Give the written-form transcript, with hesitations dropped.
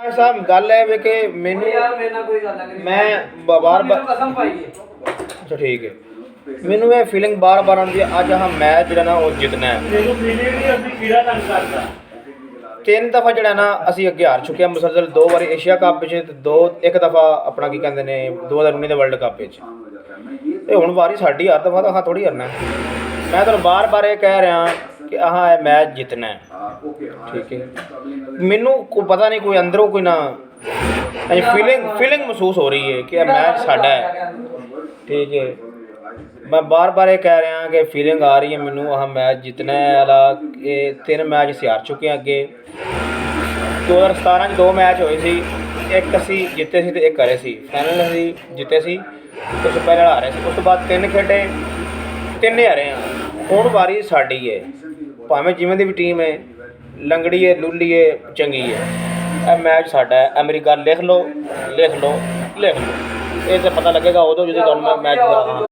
साहब गल है वे कि मैनू यार मेरे नाल कोई गल नहीं मैं बार मैनू बार कसम पाई है अच्छा ठीक है मैनू ये फीलिंग बार बार आती है अज अस मैच जो ना वो जितना है ਮੈਨੂੰ ਫੀਲਿੰਗ ਨਹੀਂ ਅਸੀਂ ਕੀੜਾ ਤੰਗ ਕਰਦਾ 3 दफ़ा जो ना असी अगे हार चुके हैं मुसलसल 2 बार एशिया कप दो एक दफ़ा अपना की कहते हैं 2019 के वर्ल्ड कप हूँ वारी साड़ी हर दफ़ा तो अं थोड़ी हारना मैं तो बार बार ये कह रहा कि अहाँ ये मैच जितना है ठीक है मैनू को पता नहीं कोई अंदरों कोई ना फीलिंग महसूस हो रही है कि यह मैच साडा है ठीक है मैं बार बार ये कह रहा कि फीलिंग आ रही है मैनू अह मैच जितना है वाला ये 3 मैच असी हार चुके हैं अगे 2017 2 मैच होए सी एक असी जिते सी ते एक हारे सी फाइनल असी जिते सी उस पहले हारे सी उस तो बाद 3 खेडे 3 हारे हैं हुण वारी साडी है भावें जिवें दी भी टीम है लंगड़ी है लुली है चंगी है यह मैच साडा है यह मेरी गल लिख लो ये तो पता लगेगा उदों जो मैं मैच